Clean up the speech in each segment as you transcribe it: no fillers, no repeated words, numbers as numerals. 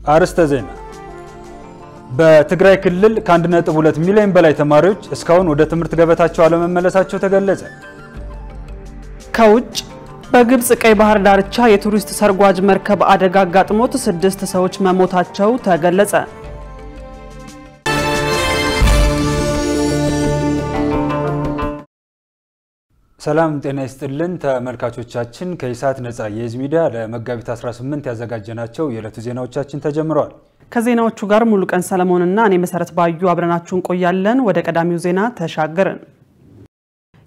አርስተ ዜና በትግራይ ክልል ከ1.2 ሚሊዮን በላይ ተማሪዎች እስካሁን ወደ ትምህርት ገበታቸው አለመመለሳቸው ተገለጸ። ከውጭ በግብጽ ቀይ ባህር ዳርቻ የቱሪስት ሰርጓጅ መርከብ አደጋ አጋጥሞት 6 ሰዎች መሞታቸው ተገለጸ። ሰላም ጤና ይስጥልን ተመልካቾቻችን ከኢሳት ነጻ የህዝብ ሚዲያ ለመጋቢት 18 ያዘጋጀናቸው የዕለቱ ዜናዎቻችን ተጀምረዋል። ከዜናዎቹ ጋር ሙሉቀን ሰለሞንና እኔ መሰረት ባዩ አብረናችሁን ቆያለን። ወደ ቀዳሚው ዜና ተሻገርን።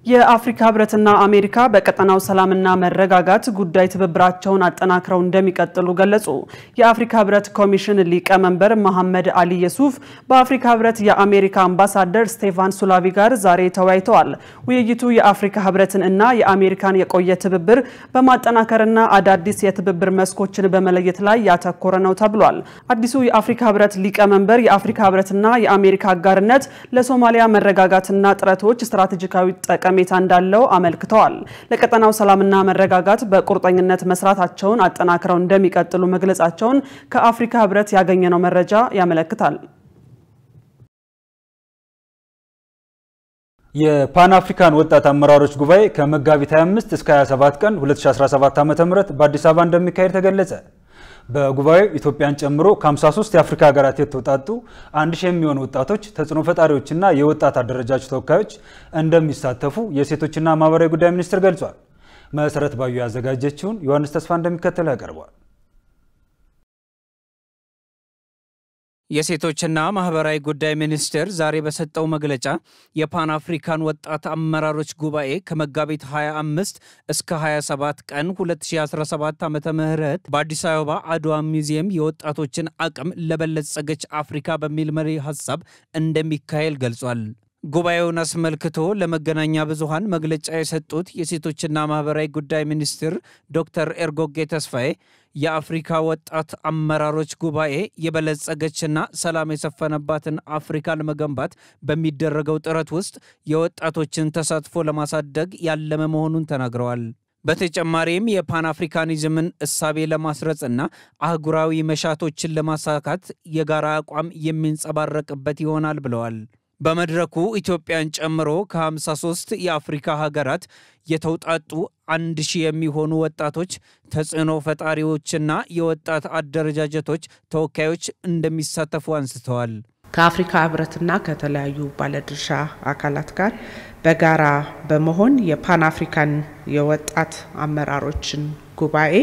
የአፍሪካ ህብረትና አሜሪካ በቀጠናው ሰላምና መረጋጋት ጉዳይ ትብብራቸውን አጠናክረው እንደሚቀጥሉ ገለጹ። የአፍሪካ ህብረት ኮሚሽን ሊቀመንበር መሐመድ አሊ የሱፍ በአፍሪካ ህብረት የአሜሪካ አምባሳደር ስቴፋን ሱላቪ ጋር ዛሬ ተወያይተዋል። ውይይቱ የአፍሪካ ህብረትን እና የአሜሪካን የቆየ ትብብር በማጠናከርና አዳዲስ የትብብር መስኮችን በመለየት ላይ ያተኮረ ነው ተብሏል። አዲሱ የአፍሪካ ህብረት ሊቀመንበር የአፍሪካ ህብረትና የአሜሪካ አጋርነት ለሶማሊያ መረጋጋትና ጥረቶች ስትራቴጂካዊ ጠቀሜታ እንዳለው አመልክተዋል። ለቀጠናው ሰላምና መረጋጋት በቁርጠኝነት መስራታቸውን አጠናክረው እንደሚቀጥሉ መግለጻቸውን ከአፍሪካ ህብረት ያገኘነው መረጃ ያመለክታል። የፓን አፍሪካን ወጣት አመራሮች ጉባኤ ከመጋቢት 25 እስከ 27 ቀን 2017 ዓ.ም በአዲስ አበባ እንደሚካሄድ ተገለጸ። በጉባኤው ኢትዮጵያን ጨምሮ ከ53 የአፍሪካ ሀገራት የተውጣጡ 1000 የሚሆኑ ወጣቶች ተጽዕኖ ፈጣሪዎችና የወጣት አደረጃጅ ተወካዮች እንደሚሳተፉ የሴቶችና ማህበራዊ ጉዳይ ሚኒስቴር ገልጿል። መሰረት ባዩ ያዘጋጀችውን ዮሐንስ ተስፋ እንደሚከተለው ያቀርባል። የሴቶችና ማህበራዊ ጉዳይ ሚኒስቴር ዛሬ በሰጠው መግለጫ የፓን አፍሪካን ወጣት አመራሮች ጉባኤ ከመጋቢት 25 እስከ 27 ቀን 2017 ዓ.ም በአዲስ አበባ አድዋ ሙዚየም የወጣቶችን አቅም ለበለጸገች አፍሪካ በሚል መሪ ሐሳብ እንደሚካሄድ ገልጿል። ጉባኤውን አስመልክቶ ለመገናኛ ብዙሃን መግለጫ የሰጡት የሴቶችና ማህበራዊ ጉዳይ ሚኒስትር ዶክተር ኤርጎጌ ተስፋዬ የአፍሪካ ወጣት አመራሮች ጉባኤ የበለጸገችና ሰላም የሰፈነባትን አፍሪካ ለመገንባት በሚደረገው ጥረት ውስጥ የወጣቶችን ተሳትፎ ለማሳደግ ያለመ መሆኑን ተናግረዋል። በተጨማሪም የፓን አፍሪካኒዝምን እሳቤ ለማስረጽና አህጉራዊ መሻቶችን ለማሳካት የጋራ አቋም የሚንጸባረቅበት ይሆናል ብለዋል። በመድረኩ ኢትዮጵያን ጨምሮ ከ53 የአፍሪካ ሀገራት የተውጣጡ 1000 የሚሆኑ ወጣቶች ተጽዕኖ ፈጣሪዎችና የወጣት አደረጃጀቶች ተወካዮች እንደሚሳተፉ አንስተዋል። ከአፍሪካ ህብረትና ከተለያዩ ባለድርሻ አካላት ጋር በጋራ በመሆን የፓን አፍሪካን የወጣት አመራሮችን ጉባኤ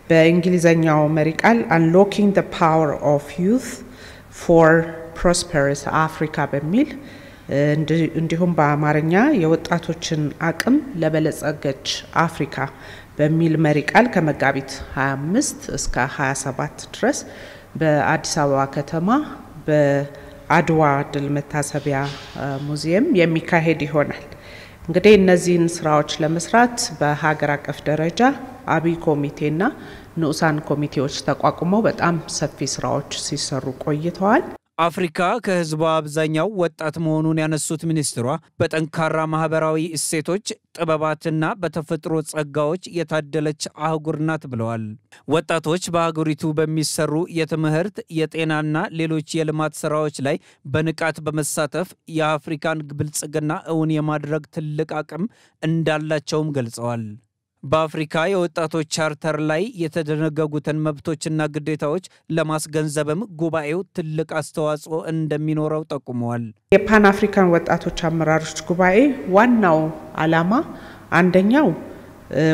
በእንግሊዘኛው መሪ ቃል Unlocking the Power of Youth for Prosperous Africa በሚል እንዲሁም በአማርኛ የወጣቶችን አቅም ለበለጸገች አፍሪካ በሚል መሪ ቃል ከመጋቢት 25 እስከ 27 ድረስ በአዲስ አበባ ከተማ በአድዋ ድል መታሰቢያ ሙዚየም የሚካሄድ ይሆናል። እንግዲህ እነዚህን ስራዎች ለመስራት በሀገር አቀፍ ደረጃ አብይ ኮሚቴና ንዑሳን ኮሚቴዎች ተቋቁመው በጣም ሰፊ ስራዎች ሲሰሩ ቆይተዋል። አፍሪካ ከህዝቧ አብዛኛው ወጣት መሆኑን ያነሱት ሚኒስትሯ በጠንካራ ማህበራዊ እሴቶች፣ ጥበባትና በተፈጥሮ ጸጋዎች የታደለች አህጉር ናት ብለዋል። ወጣቶች በአህጉሪቱ በሚሰሩ የትምህርት፣ የጤናና ሌሎች የልማት ስራዎች ላይ በንቃት በመሳተፍ የአፍሪካን ብልጽግና እውን የማድረግ ትልቅ አቅም እንዳላቸውም ገልጸዋል። በአፍሪካ የወጣቶች ቻርተር ላይ የተደነገጉትን መብቶችና ግዴታዎች ለማስገንዘብም ጉባኤው ትልቅ አስተዋጽኦ እንደሚኖረው ጠቁመዋል። የፓን አፍሪካን ወጣቶች አመራሮች ጉባኤ ዋናው ዓላማ አንደኛው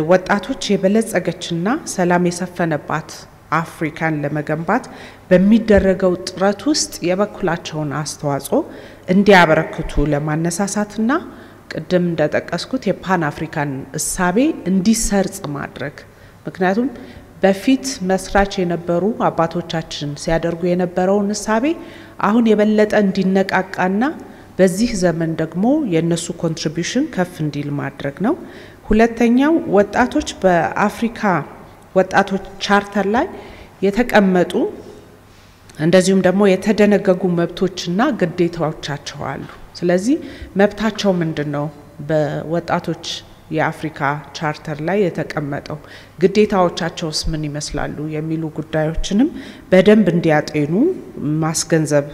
ወጣቶች የበለጸገችና ሰላም የሰፈነባት አፍሪካን ለመገንባት በሚደረገው ጥረት ውስጥ የበኩላቸውን አስተዋጽኦ እንዲያበረክቱ ለማነሳሳትና ቅድም እንደጠቀስኩት የፓን አፍሪካን እሳቤ እንዲሰርጽ ማድረግ። ምክንያቱም በፊት መስራች የነበሩ አባቶቻችን ሲያደርጉ የነበረውን እሳቤ አሁን የበለጠ እንዲነቃቃና በዚህ ዘመን ደግሞ የነሱ ኮንትሪቢዩሽን ከፍ እንዲል ማድረግ ነው። ሁለተኛው ወጣቶች በአፍሪካ ወጣቶች ቻርተር ላይ የተቀመጡ እንደዚሁም ደግሞ የተደነገጉ መብቶችና ግዴታዎቻቸው አሉ። ስለዚህ መብታቸው ምንድነው? በወጣቶች የአፍሪካ ቻርተር ላይ የተቀመጠው ግዴታዎቻቸውስ ምን ይመስላሉ የሚሉ ጉዳዮችንም በደንብ እንዲያጤኑ ማስገንዘብ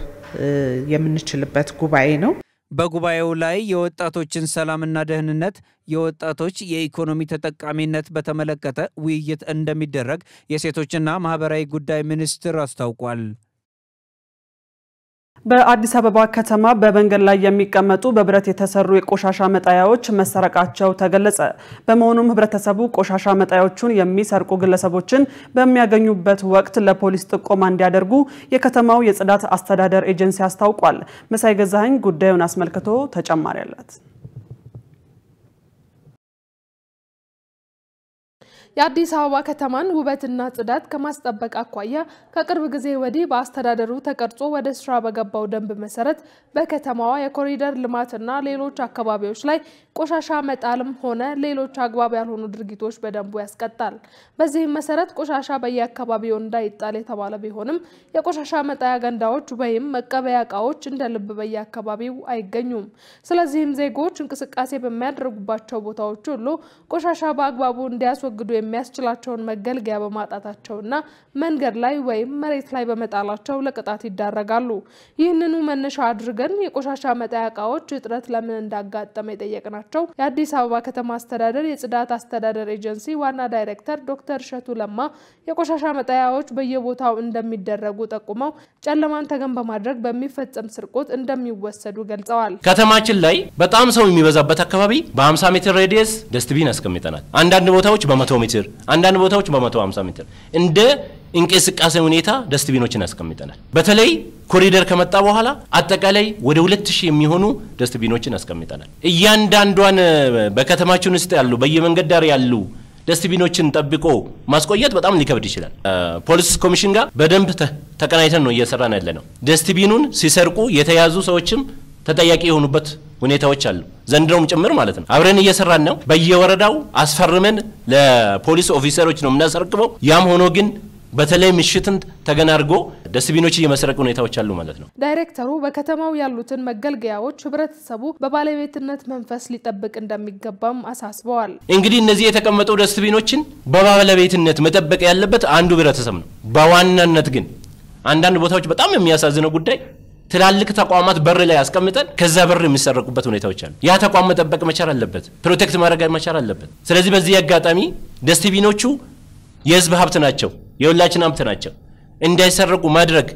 የምንችልበት ጉባኤ ነው። በጉባኤው ላይ የወጣቶችን ሰላምና ደህንነት፣ የወጣቶች የኢኮኖሚ ተጠቃሚነት በተመለከተ ውይይት እንደሚደረግ የሴቶችና ማህበራዊ ጉዳይ ሚኒስቴር አስታውቋል። በአዲስ አበባ ከተማ በመንገድ ላይ የሚቀመጡ በብረት የተሰሩ የቆሻሻ መጣያዎች መሰረቃቸው ተገለጸ። በመሆኑም ህብረተሰቡ ቆሻሻ መጣያዎቹን የሚሰርቁ ግለሰቦችን በሚያገኙበት ወቅት ለፖሊስ ጥቆማ እንዲያደርጉ የከተማው የጽዳት አስተዳደር ኤጀንሲ አስታውቋል። መሳይ ገዛኸኝ ጉዳዩን አስመልክቶ ተጨማሪ አላት። የአዲስ አበባ ከተማን ውበትና ጽዳት ከማስጠበቅ አኳያ ከቅርብ ጊዜ ወዲህ በአስተዳደሩ ተቀርጾ ወደ ስራ በገባው ደንብ መሰረት በከተማዋ የኮሪደር ልማትና ሌሎች አካባቢዎች ላይ ቆሻሻ መጣልም ሆነ ሌሎች አግባብ ያልሆኑ ድርጊቶች በደንቡ ያስቀጣል። በዚህም መሰረት ቆሻሻ በየአካባቢው እንዳይጣል የተባለ ቢሆንም የቆሻሻ መጣያ ገንዳዎች ወይም መቀበያ ዕቃዎች እንደ ልብ በየአካባቢው አይገኙም። ስለዚህም ዜጎች እንቅስቃሴ በሚያደርጉባቸው ቦታዎች ሁሉ ቆሻሻ በአግባቡ እንዲያስወግዱ የሚያስችላቸውን መገልገያ በማጣታቸውና መንገድ ላይ ወይም መሬት ላይ በመጣላቸው ለቅጣት ይዳረጋሉ። ይህንኑ መነሻ አድርገን የቆሻሻ መጣያ ዕቃዎች እጥረት ለምን እንዳጋጠመ የጠየቅናቸው የአዲስ አበባ ከተማ አስተዳደር የጽዳት አስተዳደር ኤጀንሲ ዋና ዳይሬክተር ዶክተር ሸቱ ለማ የቆሻሻ መጣያዎች በየቦታው እንደሚደረጉ ጠቁመው ጨለማን ተገን በማድረግ በሚፈጸም ስርቆት እንደሚወሰዱ ገልጸዋል። ከተማችን ላይ በጣም ሰው የሚበዛበት አካባቢ በ50 ሜትር ሬዲየስ ደስትቢን አስቀምጠናል። አንዳንድ ቦታዎች በ100 ሜትር አንዳንድ ቦታዎች በ150 ሜትር እንደ እንቅስቃሴ ሁኔታ ደስትቢኖችን አስቀምጠናል። በተለይ ኮሪደር ከመጣ በኋላ አጠቃላይ ወደ 2000 የሚሆኑ ደስትቢኖችን አስቀምጠናል። እያንዳንዷን በከተማችን ውስጥ ያሉ በየመንገድ ዳር ያሉ ደስትቢኖችን ጠብቆ ማስቆየት በጣም ሊከብድ ይችላል። ፖሊስ ኮሚሽን ጋር በደንብ ተቀናይተን ነው እየሰራን ያለነው። ደስትቢኑን ሲሰርቁ የተያዙ ሰዎችም ተጠያቂ የሆኑበት ሁኔታዎች አሉ። ዘንድሮም ጭምር ማለት ነው። አብረን እየሰራን ነው። በየወረዳው አስፈርመን ለፖሊስ ኦፊሰሮች ነው የምናስረክበው። ያም ሆኖ ግን በተለይ ምሽትን ተገናርጎ ደስትቢኖች የመስረቅ ሁኔታዎች አሉ ማለት ነው። ዳይሬክተሩ በከተማው ያሉትን መገልገያዎች ህብረተሰቡ በባለቤትነት መንፈስ ሊጠብቅ እንደሚገባም አሳስበዋል። እንግዲህ እነዚህ የተቀመጡ ደስትቢኖችን በባለቤትነት መጠበቅ ያለበት አንዱ ህብረተሰብ ነው። በዋናነት ግን አንዳንድ ቦታዎች በጣም የሚያሳዝነው ጉዳይ ትላልቅ ተቋማት በር ላይ ያስቀምጠን ከዛ በር የሚሰረቁበት ሁኔታዎች አሉ። ያ ተቋም መጠበቅ መቻል አለበት፣ ፕሮቴክት ማድረግ መቻል አለበት። ስለዚህ በዚህ አጋጣሚ ደስትቢኖቹ የህዝብ ሀብት ናቸው፣ የሁላችን ሀብት ናቸው። እንዳይሰረቁ ማድረግ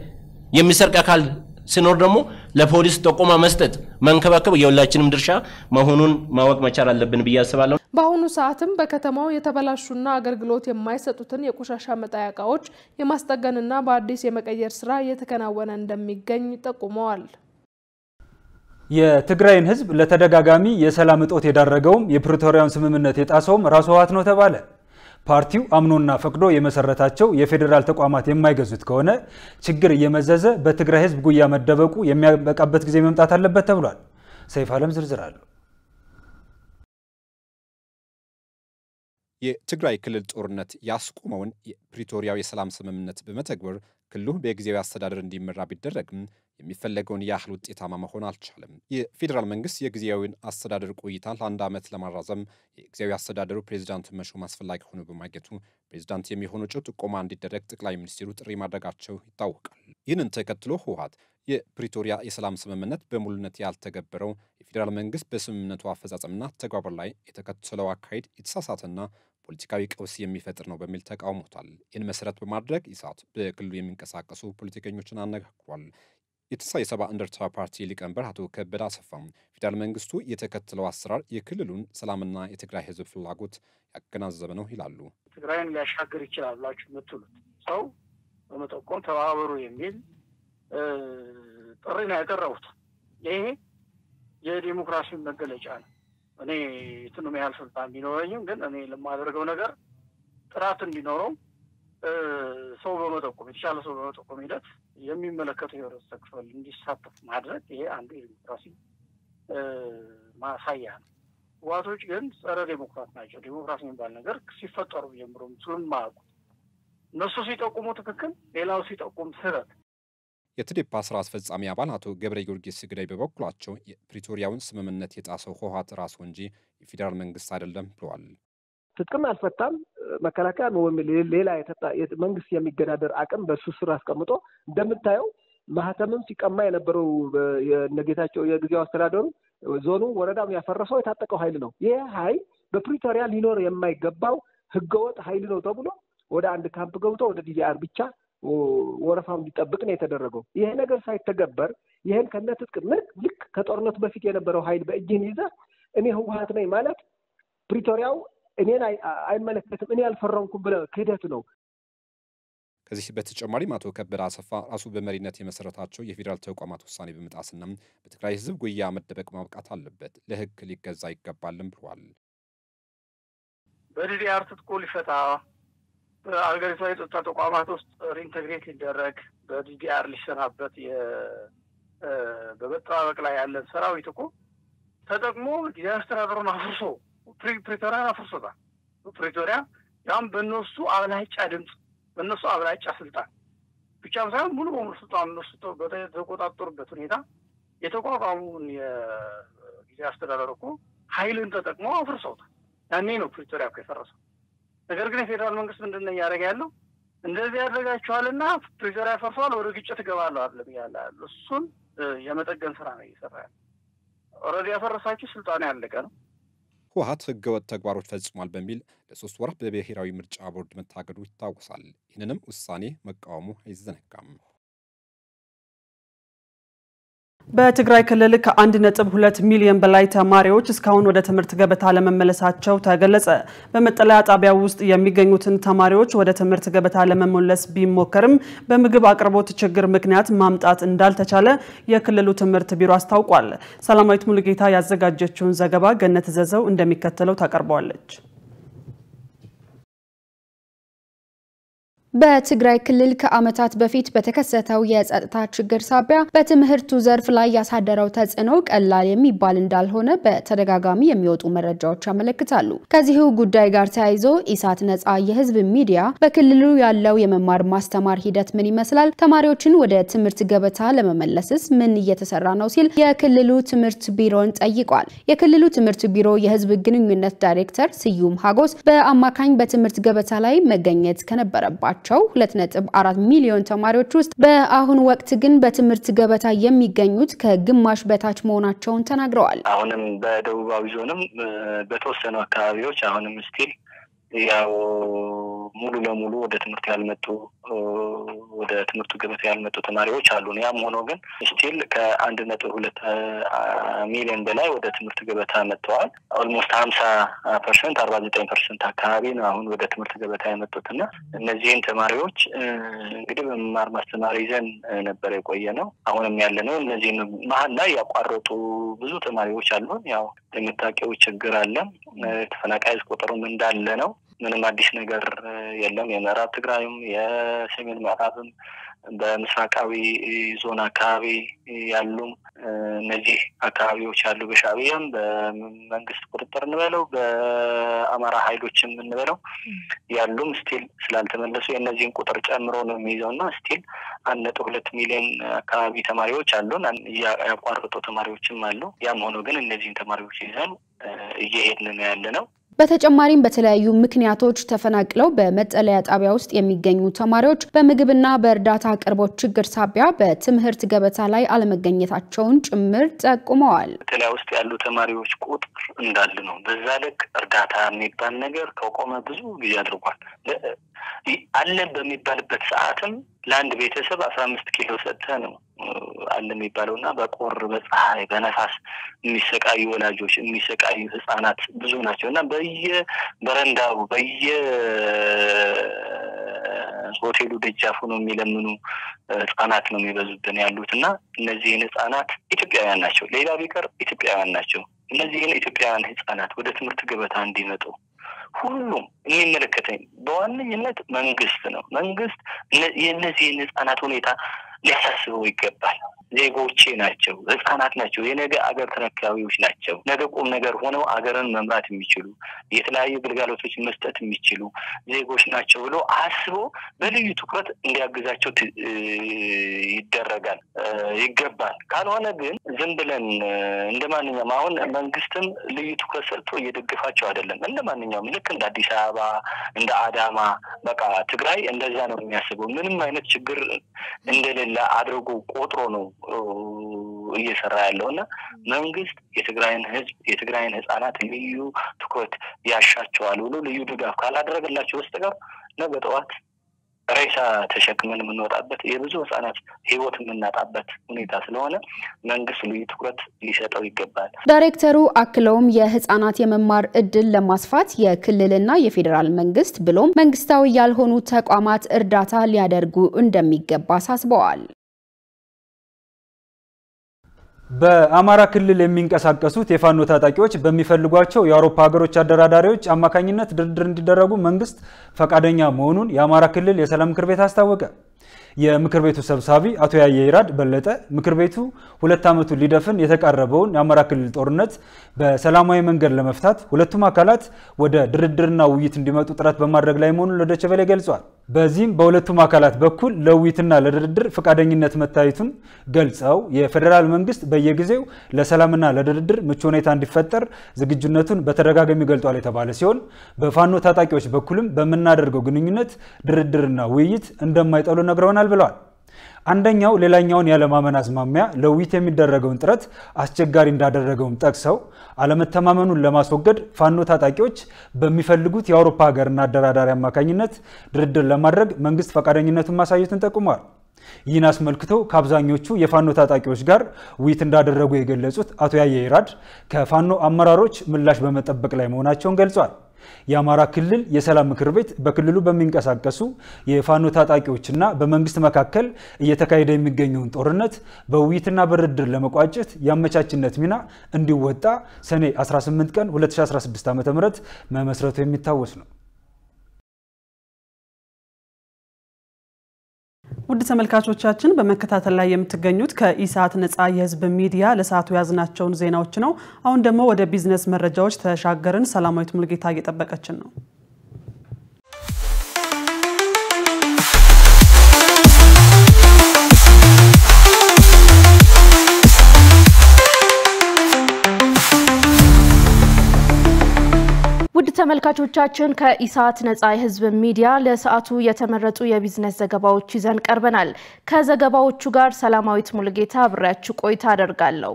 የሚሰርቅ አካል ሲኖር ደግሞ ለፖሊስ ጥቆማ መስጠት መንከባከብ የሁላችንም ድርሻ መሆኑን ማወቅ መቻል አለብን ብዬ አስባለሁ። በአሁኑ ሰዓትም በከተማው የተበላሹና አገልግሎት የማይሰጡትን የቆሻሻ መጣያ ዕቃዎች የማስጠገንና በአዲስ የመቀየር ስራ እየተከናወነ እንደሚገኝ ጠቁመዋል። የትግራይን ህዝብ ለተደጋጋሚ የሰላም እጦት የዳረገውም የፕሪቶሪያውን ስምምነት የጣሰውም ራሱ ህወሓት ነው ተባለ። ፓርቲው አምኖና ፈቅዶ የመሰረታቸው የፌዴራል ተቋማት የማይገዙት ከሆነ ችግር እየመዘዘ በትግራይ ህዝብ ጉያ መደበቁ የሚያበቃበት ጊዜ መምጣት አለበት ተብሏል። ሰይፍ አለም ዝርዝር አለው። የትግራይ ክልል ጦርነት ያስቆመውን የፕሪቶሪያው የሰላም ስምምነት በመተግበር ክልሉ በጊዜያዊ አስተዳደር እንዲመራ ቢደረግም የሚፈለገውን ያህል ውጤታማ መሆን አልቻለም። የፌዴራል መንግስት የጊዜያዊውን አስተዳደር ቆይታ ለአንድ ዓመት ለማራዘም የጊዜያዊ አስተዳደሩ ፕሬዝዳንት መሾም አስፈላጊ ሆኖ በማግኘቱ ፕሬዝዳንት የሚሆኑ እጩ ጥቆማ እንዲደረግ ጠቅላይ ሚኒስትሩ ጥሪ ማድረጋቸው ይታወቃል። ይህንን ተከትሎ ህወሓት የፕሪቶሪያ የሰላም ስምምነት በሙሉነት ያልተገበረው የፌዴራል መንግስት በስምምነቱ አፈጻጸምና ተግባር ላይ የተከተለው አካሄድ የተሳሳተና ፖለቲካዊ ቀውስ የሚፈጥር ነው በሚል ተቃውሞታል። ይህን መሰረት በማድረግ ኢሳት በክልሉ የሚንቀሳቀሱ ፖለቲከኞችን አነጋግሯል። የተሳይ ሰባ እንደርታ ፓርቲ ሊቀመንበር አቶ ከበደ አሰፋም ፌዴራል መንግስቱ የተከተለው አሰራር የክልሉን ሰላምና የትግራይ ህዝብ ፍላጎት ያገናዘበ ነው ይላሉ። ትግራይን ሊያሻገር ይችላል ብላችሁ የምትሉት ሰው በመጠቆም ተባበሩ የሚል ጥሪ ነው ያቀረቡት። ይሄ የዲሞክራሲ መገለጫ ነው። እኔ እንትኑም ያህል ስልጣን ቢኖረኝም ግን እኔ ለማደርገው ነገር ጥራት እንዲኖረው ሰው በመጠቆም የተሻለ ሰው በመጠቆም ሂደት የሚመለከተው የህብረተሰብ ክፍል እንዲሳተፍ ማድረግ ይሄ አንዱ የዲሞክራሲ ማሳያ ነው። ህወሓቶች ግን ጸረ ዲሞክራት ናቸው። ዲሞክራሲ የሚባል ነገር ሲፈጠሩ ጀምሮ ስለማያውቁ እነሱ ሲጠቁሙ ትክክል፣ ሌላው ሲጠቁም ስህተት የትዴፓ ስራ አስፈጻሚ አባል አቶ ገብረ ጊዮርጊስ ግዳይ በበኩላቸው የፕሪቶሪያውን ስምምነት የጣሰው ህወሓት ራሱ እንጂ የፌዴራል መንግስት አይደለም ብለዋል። ትጥቅም አልፈታም መከላከያ ነው ወይም ሌላ መንግስት የሚገዳደር አቅም በሱ ስር አስቀምጦ እንደምታየው ማህተምም ሲቀማ የነበረው የነጌታቸው የጊዜው አስተዳደሩ ዞኑ ወረዳም ያፈረሰው የታጠቀው ኃይል ነው። ይሄ ኃይል በፕሪቶሪያ ሊኖር የማይገባው ህገወጥ ኃይል ነው ተብሎ ወደ አንድ ካምፕ ገብቶ ወደ ዲዲአር ብቻ ወረፋው እንዲጠብቅ ነው የተደረገው። ይሄ ነገር ሳይተገበር ይሄን ከነትጥቅ ልክ ከጦርነቱ በፊት የነበረው ኃይል በእጅን ይዘ እኔ ህወሓት ነኝ ማለት ፕሪቶሪያው እኔን አይመለከትም እኔ አልፈረምኩም ብለ ክህደት ነው። ከዚህ በተጨማሪም አቶ ከበደ አሰፋ ራሱ በመሪነት የመሰረታቸው የፌዴራል ተቋማት ውሳኔ በመጣስና በትግራይ ህዝብ ጉያ መደበቅ ማብቃት አለበት፣ ለህግ ሊገዛ ይገባልም ብሏል። በዲዲአር ትጥቁ ሊፈታ በአገሪቷ የጸጥታ ተቋማት ውስጥ ሪኢንተግሬት ሊደረግ በዲዲአር ሊሰናበት በመጠባበቅ ላይ ያለን ሰራዊት እኮ ተጠቅሞ ጊዜያዊ አስተዳደሩን አፍርሶ ፕሪቶሪያን አፍርሶታል። ፕሪቶሪያ ያም በእነሱ አብላጫ ድምፅ በእነሱ አብላጫ ስልጣን ብቻም ሳይሆን ሙሉ በሙሉ ስልጣን እነሱ በተቆጣጠሩበት ሁኔታ የተቋቋሙን የጊዜያዊ አስተዳደር እኮ ኃይልን ተጠቅሞ አፍርሰውታል። ያኔ ነው ፕሪቶሪያ እኮ የፈረሰው። ነገር ግን የፌዴራል መንግስት ምንድነው እያደረገ ያለው? እንደዚህ ያደርጋቸዋልና ፕሪቶሪያ ፈርሷል ወደ ግጭት ገባለው አይደለም ያለ እሱን የመጠገን ስራ ነው እየሰራ ያለው። ኦልሬዲ ያፈረሳችሁ ስልጣን ያለቀ ነው። ህወሓት ህገወጥ ተግባሮች ፈጽሟል በሚል ለ3 ወራት በብሔራዊ ምርጫ ቦርድ መታገዱ ይታወሳል። ይህንንም ውሳኔ መቃወሙ አይዘነጋም። በትግራይ ክልል ከ1.2 ሚሊዮን በላይ ተማሪዎች እስካሁን ወደ ትምህርት ገበታ ለመመለሳቸው ተገለጸ። በመጠለያ ጣቢያው ውስጥ የሚገኙትን ተማሪዎች ወደ ትምህርት ገበታ ለመመለስ ቢሞከርም በምግብ አቅርቦት ችግር ምክንያት ማምጣት እንዳልተቻለ የክልሉ ትምህርት ቢሮ አስታውቋል። ሰላማዊት ሙሉጌታ ያዘጋጀችውን ዘገባ ገነት ዘዘው እንደሚከተለው ታቀርበዋለች። በትግራይ ክልል ከዓመታት በፊት በተከሰተው የጸጥታ ችግር ሳቢያ በትምህርቱ ዘርፍ ላይ ያሳደረው ተጽዕኖ ቀላል የሚባል እንዳልሆነ በተደጋጋሚ የሚወጡ መረጃዎች ያመለክታሉ። ከዚሁ ጉዳይ ጋር ተያይዞ ኢሳት ነፃ የህዝብ ሚዲያ በክልሉ ያለው የመማር ማስተማር ሂደት ምን ይመስላል፣ ተማሪዎችን ወደ ትምህርት ገበታ ለመመለስስ ምን እየተሰራ ነው ሲል የክልሉ ትምህርት ቢሮን ጠይቋል። የክልሉ ትምህርት ቢሮ የህዝብ ግንኙነት ዳይሬክተር ስዩም ሀጎስ በአማካኝ በትምህርት ገበታ ላይ መገኘት ከነበረባቸው 2.4 ሚሊዮን ተማሪዎች ውስጥ በአሁን ወቅት ግን በትምህርት ገበታ የሚገኙት ከግማሽ በታች መሆናቸውን ተናግረዋል። አሁንም በደቡባዊ ዞንም በተወሰኑ አካባቢዎች አሁንም ስቲል ያው ሙሉ ለሙሉ ወደ ትምህርት ያልመጡ ወደ ትምህርቱ ገበታ ያልመጡ ተማሪዎች አሉ። ያም ሆኖ ግን ስቲል ከ1.2 ሚሊዮን በላይ ወደ ትምህርት ገበታ መጥተዋል። ኦልሞስት 50% 49% አካባቢ ነው አሁን ወደ ትምህርት ገበታ የመጡትና እነዚህን ተማሪዎች እንግዲህ በመማር ማስተማር ይዘን ነበር የቆየነው። አሁንም ያለነው እነዚህን መሀል ላይ ያቋረጡ ብዙ ተማሪዎች አሉ። ያው የምታውቀው ችግር አለ። ተፈናቃይ ቁጥሩም እንዳለ ነው። ምንም አዲስ ነገር የለም። የምዕራብ ትግራይም የሰሜን ምዕራብም በምስራቃዊ ዞን አካባቢ ያሉ እነዚህ አካባቢዎች ያሉ በሻዕቢያም በመንግስት ቁጥጥር እንበለው በአማራ ኃይሎችም እንበለው ያሉም ስቲል ስላልተመለሱ የእነዚህን ቁጥር ጨምሮ ነው የሚይዘውና ስቲል 1.2 ሚሊዮን አካባቢ ተማሪዎች አሉን። ያቋረጡ ተማሪዎችም አሉ። ያም ሆኖ ግን እነዚህን ተማሪዎች ይዘን እየሄድን ነው ያለነው። በተጨማሪም በተለያዩ ምክንያቶች ተፈናቅለው በመጠለያ ጣቢያ ውስጥ የሚገኙ ተማሪዎች በምግብና በእርዳታ አቅርቦት ችግር ሳቢያ በትምህርት ገበታ ላይ አለመገኘታቸውን ጭምር ጠቁመዋል። በተለያ ውስጥ ያሉ ተማሪዎች ቁጥር እንዳለ ነው። በዛ ልክ እርዳታ የሚባል ነገር ከቆመ ብዙ ጊዜ አድርጓል። አለ በሚባልበት ሰዓትም ለአንድ ቤተሰብ 15 ኪሎ ሰጥተ ነው አለ የሚባለውና በቆር በፀሐይ በነፋስ የሚሰቃዩ ወላጆች የሚሰቃዩ ህፃናት ብዙ ናቸውና በየበረንዳው ሆቴሉ ደጃፉ ነው የሚለምኑ ህፃናት ነው የሚበዙብን ያሉትና እነዚህ ህፃናት ኢትዮጵያውያን ናቸው። ሌላ ቢቀር ኢትዮጵያውያን ናቸው። እነዚህ ኢትዮጵያውያን ህፃናት ወደ ትምህርት ገበታ እንዲመጡ ሁሉም የሚመለከተኝ በዋነኝነት መንግስት ነው። መንግስት የነዚህ ህፃናት ሁኔታ ሊያሳስበው ይገባል። ዜጎቼ ናቸው፣ ህፃናት ናቸው፣ የነገ አገር ተረካቢዎች ናቸው። ነገ ቁም ነገር ሆነው አገርን መምራት የሚችሉ የተለያዩ ግልጋሎቶችን መስጠት የሚችሉ ዜጎች ናቸው ብሎ አስቦ በልዩ ትኩረት እንዲያግዛቸው ይደረጋል ይገባል። ካልሆነ ግን ዝም ብለን እንደማንኛውም አሁን መንግስትም ልዩ ትኩረት ሰጥቶ እየደገፋቸው አይደለም። እንደማንኛውም ልክ እንደ አዲስ አበባ እንደ አዳማ በቃ ትግራይ እንደዛ ነው የሚያስበው። ምንም አይነት ችግር እንደሌለ አድርጎ ቆጥሮ ነው እየሰራ ያለውና መንግስት የትግራይን ህዝብ የትግራይን ህፃናት ልዩ ትኩረት ያሻቸዋል ብሎ ልዩ ድጋፍ ካላደረገላቸው በስተቀር ነገ ጠዋት ሬሳ ተሸክመን የምንወጣበት የብዙ ህፃናት ህይወት የምናጣበት ሁኔታ ስለሆነ መንግስት ልዩ ትኩረት ሊሰጠው ይገባል። ዳይሬክተሩ አክለውም የህፃናት የመማር እድል ለማስፋት የክልልና የፌደራል መንግስት ብሎም መንግስታዊ ያልሆኑ ተቋማት እርዳታ ሊያደርጉ እንደሚገባ አሳስበዋል። በአማራ ክልል የሚንቀሳቀሱት የፋኖ ታጣቂዎች በሚፈልጓቸው የአውሮፓ ሀገሮች አደራዳሪዎች አማካኝነት ድርድር እንዲደረጉ መንግስት ፈቃደኛ መሆኑን የአማራ ክልል የሰላም ምክር ቤት አስታወቀ። የምክር ቤቱ ሰብሳቢ አቶ ያየይራድ በለጠ ምክር ቤቱ 2 ዓመቱን ሊደፍን የተቃረበውን የአማራ ክልል ጦርነት በሰላማዊ መንገድ ለመፍታት ሁለቱም አካላት ወደ ድርድርና ውይይት እንዲመጡ ጥረት በማድረግ ላይ መሆኑን ለዶይቼ ቬለ ገልጿል። በዚህም በሁለቱም አካላት በኩል ለውይይትና ለድርድር ፈቃደኝነት መታየቱን ገልጸው የፌደራል መንግስት በየጊዜው ለሰላምና ለድርድር ምቹ ሁኔታ እንዲፈጠር ዝግጁነቱን በተደጋጋሚ ገልጿል የተባለ ሲሆን በፋኖ ታጣቂዎች በኩልም በመናደርገው ግንኙነት ድርድርና ውይይት እንደማይጠሉ ነግረውናል ብለዋል። አንደኛው ሌላኛውን ያለማመን አዝማሚያ ለውይይት የሚደረገውን ጥረት አስቸጋሪ እንዳደረገውም ጠቅሰው አለመተማመኑን ለማስወገድ ፋኖ ታጣቂዎች በሚፈልጉት የአውሮፓ ሀገርና አደራዳሪ አማካኝነት ድርድር ለማድረግ መንግስት ፈቃደኝነቱን ማሳየቱን ጠቁመዋል። ይህን አስመልክቶ ከአብዛኞቹ የፋኖ ታጣቂዎች ጋር ውይይት እንዳደረጉ የገለጹት አቶ ያየይራድ ከፋኖ አመራሮች ምላሽ በመጠበቅ ላይ መሆናቸውን ገልጿል። የአማራ ክልል የሰላም ምክር ቤት በክልሉ በሚንቀሳቀሱ የፋኖ ታጣቂዎችና በመንግስት መካከል እየተካሄደ የሚገኘውን ጦርነት በውይይትና በድርድር ለመቋጨት የአመቻችነት ሚና እንዲወጣ ሰኔ 18 ቀን 2016 ዓ.ም መመስረቱ የሚታወስ ነው። ውድ ተመልካቾቻችን በመከታተል ላይ የምትገኙት ከኢሳት ነፃ የህዝብ ሚዲያ ለሰዓቱ ያዝናቸውን ዜናዎች ነው። አሁን ደግሞ ወደ ቢዝነስ መረጃዎች ተሻገርን። ሰላማዊት ሙልጌታ እየጠበቀችን ነው። ተመልካቾቻችን ከኢሳት ነፃ የህዝብ ሚዲያ ለሰዓቱ የተመረጡ የቢዝነስ ዘገባዎች ይዘን ቀርበናል። ከዘገባዎቹ ጋር ሰላማዊት ሙልጌታ አብራችሁ ቆይታ አደርጋለሁ።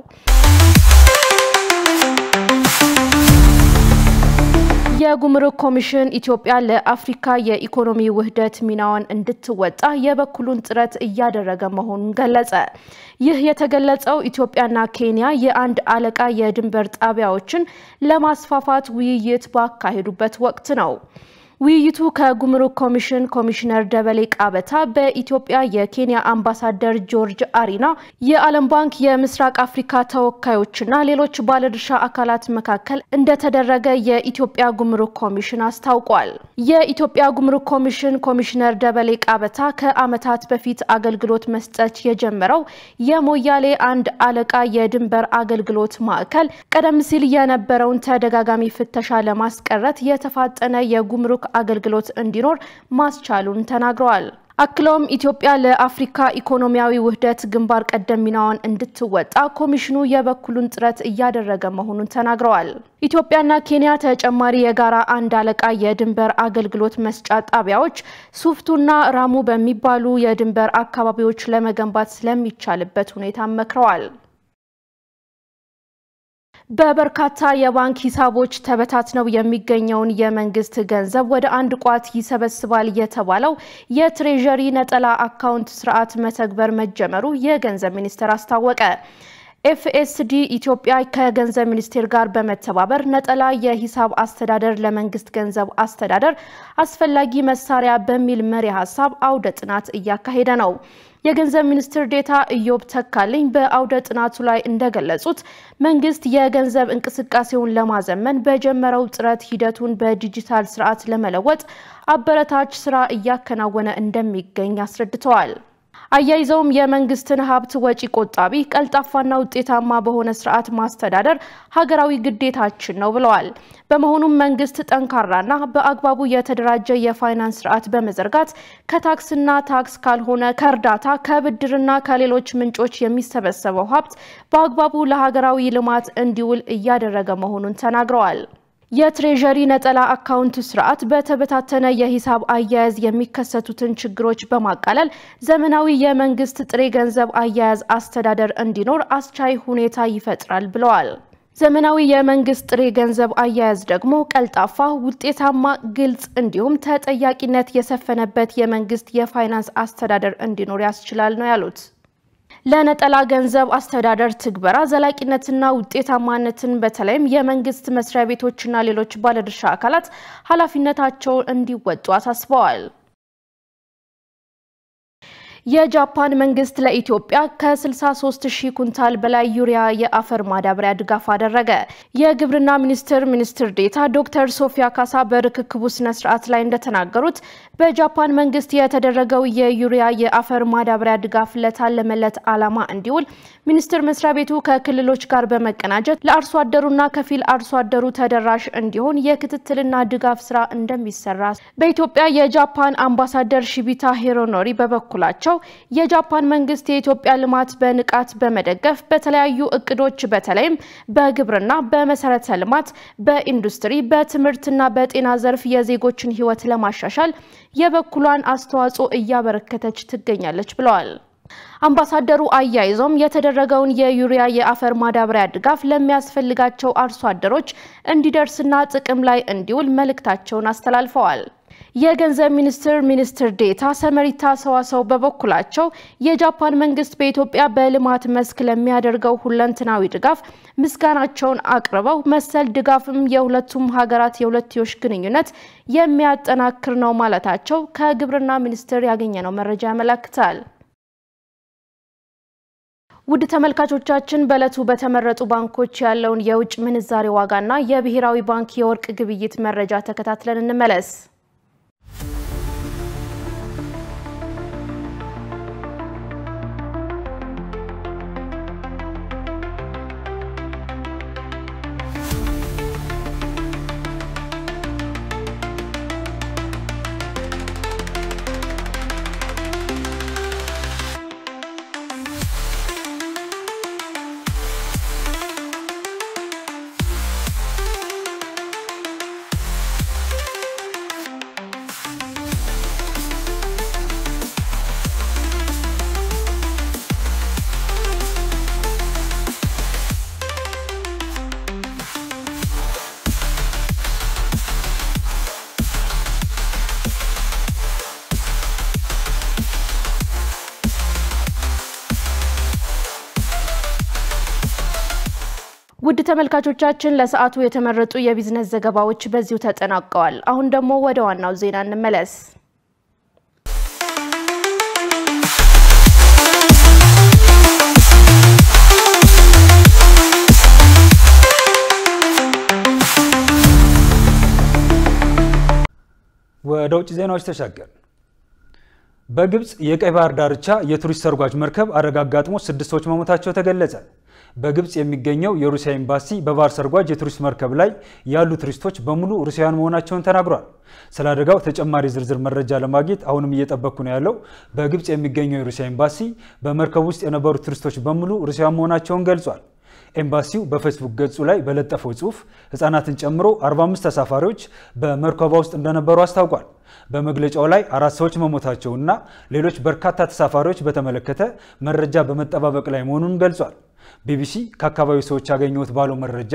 የጉምሩክ ኮሚሽን ኢትዮጵያ ለአፍሪካ የኢኮኖሚ ውህደት ሚናውን እንድትወጣ የበኩሉን ጥረት እያደረገ መሆኑን ገለጸ። ይህ የተገለጸው ኢትዮጵያና ኬንያ የአንድ አለቃ የድንበር ጣቢያዎችን ለማስፋፋት ውይይት ባካሄዱበት ወቅት ነው። ውይይቱ ከጉምሩክ ኮሚሽን ኮሚሽነር ደበሌ ቃበታ በኢትዮጵያ የኬንያ አምባሳደር ጆርጅ አሪና የዓለም ባንክ የምስራቅ አፍሪካ ተወካዮችና ሌሎች ባለድርሻ አካላት መካከል እንደተደረገ የኢትዮጵያ ጉምሩክ ኮሚሽን አስታውቋል። የኢትዮጵያ ጉምሩክ ኮሚሽን ኮሚሽነር ደበሌ ቃበታ ከዓመታት በፊት አገልግሎት መስጠት የጀመረው የሞያሌ አንድ አለቃ የድንበር አገልግሎት ማዕከል ቀደም ሲል የነበረውን ተደጋጋሚ ፍተሻ ለማስቀረት የተፋጠነ የጉምሩክ አገልግሎት እንዲኖር ማስቻሉን ተናግረዋል። አክሎም ኢትዮጵያ ለአፍሪካ ኢኮኖሚያዊ ውህደት ግንባር ቀደም ሚናውን እንድትወጣ ኮሚሽኑ የበኩሉን ጥረት እያደረገ መሆኑን ተናግረዋል። ኢትዮጵያና ኬንያ ተጨማሪ የጋራ አንድ አለቃ የድንበር አገልግሎት መስጫ ጣቢያዎች ሱፍቱና ራሙ በሚባሉ የድንበር አካባቢዎች ለመገንባት ስለሚቻልበት ሁኔታ መክረዋል። በበርካታ የባንክ ሂሳቦች ተበታትነው የሚገኘውን የመንግስት ገንዘብ ወደ አንድ ቋት ይሰበስባል የተባለው የትሬዠሪ ነጠላ አካውንት ስርዓት መተግበር መጀመሩ የገንዘብ ሚኒስቴር አስታወቀ። ኤፍኤስዲ ኢትዮጵያ ከገንዘብ ሚኒስቴር ጋር በመተባበር ነጠላ የሂሳብ አስተዳደር ለመንግስት ገንዘብ አስተዳደር አስፈላጊ መሳሪያ በሚል መሪ ሐሳብ አውደ ጥናት እያካሄደ ነው። የገንዘብ ሚኒስትር ዴታ ኢዮብ ተካልኝ በአውደ ጥናቱ ላይ እንደገለጹት መንግስት የገንዘብ እንቅስቃሴውን ለማዘመን በጀመረው ጥረት ሂደቱን በዲጂታል ስርዓት ለመለወጥ አበረታች ስራ እያከናወነ እንደሚገኝ አስረድተዋል። አያይዘውም የመንግስትን ሀብት ወጪ ቆጣቢ ቀልጣፋና ውጤታማ በሆነ ስርዓት ማስተዳደር ሀገራዊ ግዴታችን ነው ብለዋል። በመሆኑም መንግስት ጠንካራና በአግባቡ የተደራጀ የፋይናንስ ስርዓት በመዘርጋት ከታክስና ታክስ ካልሆነ ከእርዳታ ከብድርና ከሌሎች ምንጮች የሚሰበሰበው ሀብት በአግባቡ ለሀገራዊ ልማት እንዲውል እያደረገ መሆኑን ተናግረዋል። የትሬጀሪ ነጠላ አካውንት ስርዓት በተበታተነ የሂሳብ አያያዝ የሚከሰቱትን ችግሮች በማቃለል ዘመናዊ የመንግስት ጥሬ ገንዘብ አያያዝ አስተዳደር እንዲኖር አስቻይ ሁኔታ ይፈጥራል ብለዋል። ዘመናዊ የመንግስት ጥሬ ገንዘብ አያያዝ ደግሞ ቀልጣፋ፣ ውጤታማ፣ ግልጽ እንዲሁም ተጠያቂነት የሰፈነበት የመንግስት የፋይናንስ አስተዳደር እንዲኖር ያስችላል ነው ያሉት። ለነጠላ ገንዘብ አስተዳደር ትግበራ ዘላቂነትና ውጤታማነትን በተለይም የመንግስት መስሪያ ቤቶችና ሌሎች ባለድርሻ አካላት ኃላፊነታቸውን እንዲወጡ አሳስበዋል። የጃፓን መንግስት ለኢትዮጵያ ከ63000 ኩንታል በላይ ዩሪያ የአፈር ማዳበሪያ ድጋፍ አደረገ። የግብርና ሚኒስትር ዴታ ዶክተር ሶፊያ ካሳ በርክክቡ ስነ ስርዓት ላይ እንደተናገሩት በጃፓን መንግስት የተደረገው የዩሪያ የአፈር ማዳበሪያ ድጋፍ ለታለመለት ዓላማ እንዲውል ሚኒስትር መስሪያ ቤቱ ከክልሎች ጋር በመቀናጀት ለአርሶ አደሩና ከፊል አርሶ አደሩ ተደራሽ እንዲሆን የክትትልና ድጋፍ ስራ እንደሚሰራ በኢትዮጵያ የጃፓን አምባሳደር ሺቢታ ሂሮኖሪ በበኩላቸው የጃፓን መንግስት የኢትዮጵያ ልማት በንቃት በመደገፍ በተለያዩ እቅዶች በተለይም በግብርና፣ በመሰረተ ልማት፣ በኢንዱስትሪ፣ በትምህርትና በጤና ዘርፍ የዜጎችን ህይወት ለማሻሻል የበኩሏን አስተዋጽኦ እያበረከተች ትገኛለች ብለዋል። አምባሳደሩ አያይዘውም የተደረገውን የዩሪያ የአፈር ማዳበሪያ ድጋፍ ለሚያስፈልጋቸው አርሶ አደሮች እንዲደርስና ጥቅም ላይ እንዲውል መልእክታቸውን አስተላልፈዋል። የገንዘብ ሚኒስትር ዴታ ሰመሪታ ሰዋሰው በበኩላቸው የጃፓን መንግስት በኢትዮጵያ በልማት መስክ ለሚያደርገው ሁለንተናዊ ድጋፍ ምስጋናቸውን አቅርበው መሰል ድጋፍም የሁለቱም ሀገራት የሁለትዮሽ ግንኙነት የሚያጠናክር ነው ማለታቸው ከግብርና ሚኒስቴር ያገኘነው መረጃ ያመለክታል። ውድ ተመልካቾቻችን በእለቱ በተመረጡ ባንኮች ያለውን የውጭ ምንዛሬ ዋጋና የብሔራዊ ባንክ የወርቅ ግብይት መረጃ ተከታትለን እንመለስ። ውድ ተመልካቾቻችን ለሰዓቱ የተመረጡ የቢዝነስ ዘገባዎች በዚሁ ተጠናቀዋል። አሁን ደግሞ ወደ ዋናው ዜና እንመለስ። ወደ ውጭ ዜናዎች ተሻገር። በግብጽ የቀይ ባህር ዳርቻ የቱሪስት ሰርጓጅ መርከብ አደጋ አጋጥሞ 6 ሰዎች መሞታቸው ተገለጸ። በግብጽ የሚገኘው የሩሲያ ኤምባሲ በባህር ሰርጓጅ የቱሪስት መርከብ ላይ ያሉ ቱሪስቶች በሙሉ ሩሲያውያን መሆናቸውን ተናግሯል። ስለ አደጋው ተጨማሪ ዝርዝር መረጃ ለማግኘት አሁንም እየጠበቁ ነው ያለው በግብጽ የሚገኘው የሩሲያ ኤምባሲ በመርከቡ ውስጥ የነበሩ ቱሪስቶች በሙሉ ሩሲያውያን መሆናቸውን ገልጿል። ኤምባሲው በፌስቡክ ገጹ ላይ በለጠፈው ጽሑፍ ህፃናትን ጨምሮ 45 ተሳፋሪዎች በመርከቧ ውስጥ እንደነበሩ አስታውቋል። በመግለጫው ላይ 4 ሰዎች መሞታቸውና ሌሎች በርካታ ተሳፋሪዎች በተመለከተ መረጃ በመጠባበቅ ላይ መሆኑን ገልጿል። ቢቢሲ ከአካባቢው ሰዎች ያገኙት ባለው መረጃ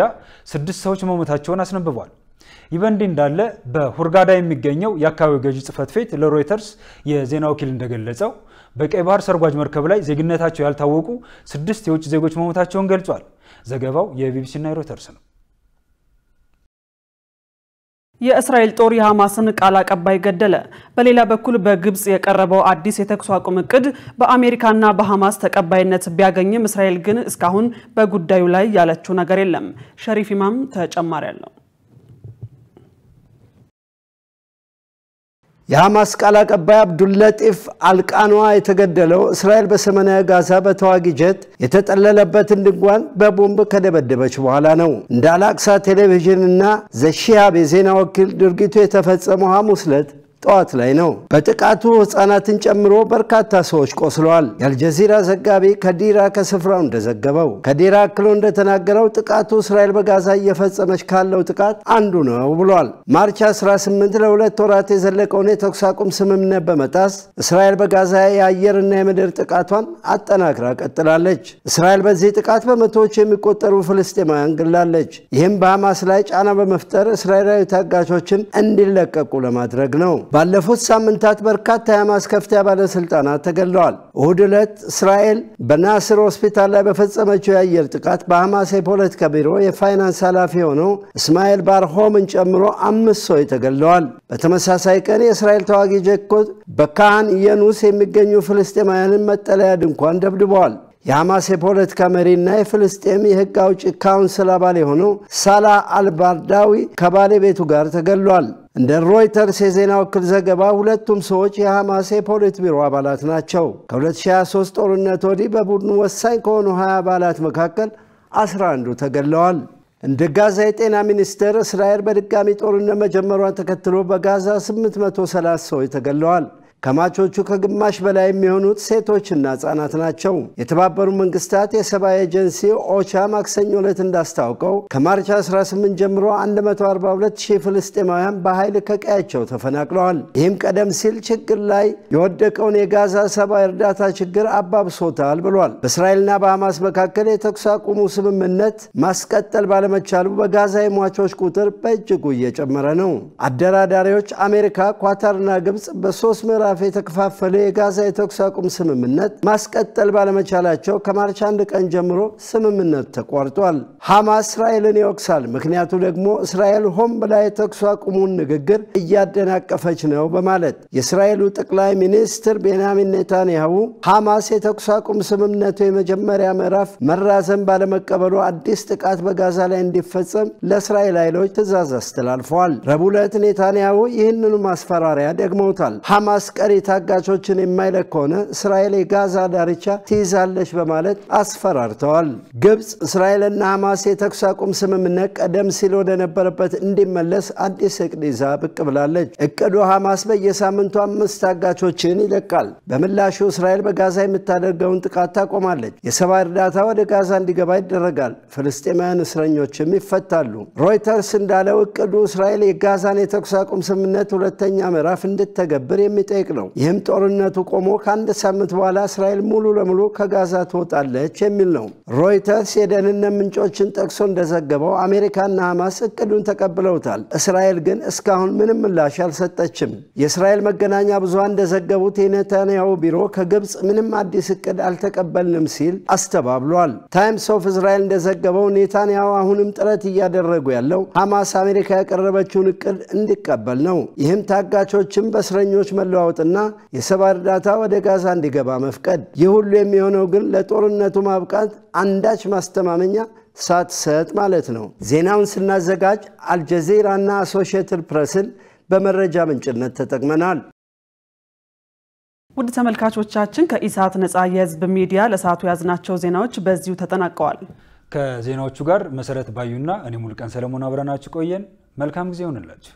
6 ሰዎች መሞታቸውን አስነብቧል። ይህ በእንዲህ እንዳለ በሁርጋዳ የሚገኘው የአካባቢው ገዢ ጽሕፈት ቤት ለሮይተርስ የዜና ወኪል እንደገለጸው በቀይ ባህር ሰርጓጅ መርከብ ላይ ዜግነታቸው ያልታወቁ 6 የውጭ ዜጎች መሞታቸውን ገልጿል። ዘገባው የቢቢሲና የሮይተርስ ነው። የእስራኤል ጦር የሐማስን ቃል አቀባይ ገደለ። በሌላ በኩል በግብጽ የቀረበው አዲስ የተኩስ አቁም እቅድ በአሜሪካና በሐማስ ተቀባይነት ቢያገኝም እስራኤል ግን እስካሁን በጉዳዩ ላይ ያለችው ነገር የለም። ሸሪፍ ኢማም ተጨማሪ ያለው የሐማስ ቃል አቀባይ አብዱልለጢፍ አልቃኗ የተገደለው እስራኤል በሰሜናዊ ጋዛ በተዋጊ ጀት የተጠለለበትን ድንኳን በቦምብ ከደበደበች በኋላ ነው። እንደ አልአቅሳ ቴሌቪዥንና ዘሺሃብ የዜና ወኪል ድርጊቱ የተፈጸመው ሐሙስ ዕለት ጠዋት ላይ ነው። በጥቃቱ ህፃናትን ጨምሮ በርካታ ሰዎች ቆስለዋል። የአልጀዚራ ዘጋቢ ከዲራ ከስፍራው እንደዘገበው ከዲራ አክሎ እንደተናገረው ጥቃቱ እስራኤል በጋዛ እየፈጸመች ካለው ጥቃት አንዱ ነው ብሏል። ማርች 18 ለሁለት ወራት የዘለቀውን የተኩስ አቁም ስምምነት በመጣስ እስራኤል በጋዛ የአየርና የምድር ጥቃቷን አጠናክራ ቀጥላለች። እስራኤል በዚህ ጥቃት በመቶዎች የሚቆጠሩ ፍልስጤማውያን ገላለች። ይህም በሐማስ ላይ ጫና በመፍጠር እስራኤላዊ ታጋቾችን እንዲለቀቁ ለማድረግ ነው። ባለፉት ሳምንታት በርካታ የሐማስ ከፍተኛ ባለስልጣናት ተገድለዋል። እሁድ ዕለት እስራኤል በናስር ሆስፒታል ላይ በፈጸመችው የአየር ጥቃት በሐማስ የፖለቲካ ቢሮ የፋይናንስ ኃላፊ ሆነው እስማኤል ባርሆምን ጨምሮ 5 ሰዎች ተገድለዋል። በተመሳሳይ ቀን የእስራኤል ተዋጊ ጀቶች በካን የኑስ የሚገኙ ፍልስጤማውያንን መጠለያ ድንኳን ደብድበዋል። የሐማስ የፖለቲካ መሪና የፍልስጤም የህግ አውጪ ካውንስል አባል የሆነው ሳላህ አልባርዳዊ ከባለቤቱ ጋር ተገድለዋል። እንደ ሮይተርስ የዜና ወኪል ዘገባ ሁለቱም ሰዎች የሐማስ የፖሊት ቢሮ አባላት ናቸው። ከ2023 ጦርነት ወዲህ በቡድኑ ወሳኝ ከሆኑ 20 አባላት መካከል 11ዱ ተገድለዋል። እንደ ጋዛ የጤና ሚኒስቴር እስራኤል በድጋሚ ጦርነት መጀመሯን ተከትሎ በጋዛ 830 ሰዎች ተገድለዋል። ከማቾቹ ከግማሽ በላይ የሚሆኑት ሴቶችና ህጻናት ናቸው። የተባበሩት መንግስታት የሰብአዊ ኤጀንሲ ኦቻ ማክሰኞ ዕለት እንዳስታወቀው ከማርች 18 ጀምሮ 142000 ፍልስጤማውያን በኃይል ከቀያቸው ተፈናቅለዋል። ይህም ቀደም ሲል ችግር ላይ የወደቀውን የጋዛ ሰብአዊ እርዳታ ችግር አባብሶታል ብሏል። በእስራኤልና በሐማስ መካከል የተኩስ አቁሙ ስምምነት ማስቀጠል ባለመቻሉ በጋዛ የሟቾች ቁጥር በእጅጉ እየጨመረ ነው። አደራዳሪዎች አሜሪካ፣ ኳታርና ግብጽ በ3 ምዕራፍ የተከፋፈለ የጋዛ የተኩስ አቁም ስምምነት ማስቀጠል ባለመቻላቸው ከማርች 1 ቀን ጀምሮ ስምምነቱ ተቋርጧል። ሐማስ እስራኤልን ይወቅሳል። ምክንያቱ ደግሞ እስራኤል ሆን ብላ የተኩስ አቁሙን ንግግር እያደናቀፈች ነው በማለት የእስራኤሉ ጠቅላይ ሚኒስትር ቤንያሚን ኔታንያሁ ሐማስ የተኩስ አቁም ስምምነቱ የመጀመሪያ ምዕራፍ መራዘም ባለመቀበሉ አዲስ ጥቃት በጋዛ ላይ እንዲፈጸም ለእስራኤል ኃይሎች ትዕዛዝ አስተላልፈዋል። ረቡዕ ዕለት ኔታንያሁ ይህንኑ ማስፈራሪያ ደግመውታል። ሐማስ ቀሪ ታጋቾችን የማይለቅ ከሆነ እስራኤል የጋዛ ዳርቻ ትይዛለች በማለት አስፈራርተዋል። ግብጽ እስራኤልና ሐማስ የተኩስ አቁም ስምምነት ቀደም ሲል ወደ ነበረበት እንዲመለስ አዲስ እቅድ ይዛ ብቅ ብላለች። እቅዱ ሐማስ በየሳምንቱ 5 ታጋቾችን ይለቃል። በምላሹ እስራኤል በጋዛ የምታደርገውን ጥቃት ታቆማለች። የሰብአዊ እርዳታ ወደ ጋዛ እንዲገባ ይደረጋል። ፍልስጤማውያን እስረኞችም ይፈታሉ። ሮይተርስ እንዳለው እቅዱ እስራኤል የጋዛን የተኩስ አቁም ስምምነት ሁለተኛ ምዕራፍ እንድትተገብር የሚጠይቅ ነው። ይህም ጦርነቱ ቆሞ ከአንድ ሳምንት በኋላ እስራኤል ሙሉ ለሙሉ ከጋዛ ትወጣለች የሚል ነው። ሮይተርስ የደህንነት ምንጮችን ጠቅሶ እንደዘገበው አሜሪካና ሐማስ እቅዱን ተቀብለውታል። እስራኤል ግን እስካሁን ምንም ምላሽ አልሰጠችም። የእስራኤል መገናኛ ብዙሃን እንደዘገቡት የኔታንያሁ ቢሮ ከግብጽ ምንም አዲስ እቅድ አልተቀበልንም ሲል አስተባብሏል። ታይምስ ኦፍ እስራኤል እንደዘገበው ኔታንያሁ አሁንም ጥረት እያደረጉ ያለው ሐማስ አሜሪካ ያቀረበችውን እቅድ እንዲቀበል ነው። ይህም ታጋቾችን በእስረኞች መለዋወጥና የሰብአዊ እርዳታ ወደ ጋዛ እንዲገባ መፍቀድ። ይህ ሁሉ የሚሆነው ግን ለጦርነቱ ማብቃት አንዳች ማስተማመኛ ሳትሰጥ ማለት ነው። ዜናውን ስናዘጋጅ አልጀዚራና አሶሺየትድ ፕሬስን በመረጃ ምንጭነት ተጠቅመናል። ውድ ተመልካቾቻችን ከኢሳት ነፃ የህዝብ ሚዲያ ለሰዓቱ ያዝናቸው ዜናዎች በዚሁ ተጠናቀዋል። ከዜናዎቹ ጋር መሰረት ባዩና እኔ ሙሉቀን ሰለሞን አብረናችሁ ቆየን። መልካም ጊዜ ይሁንላችሁ።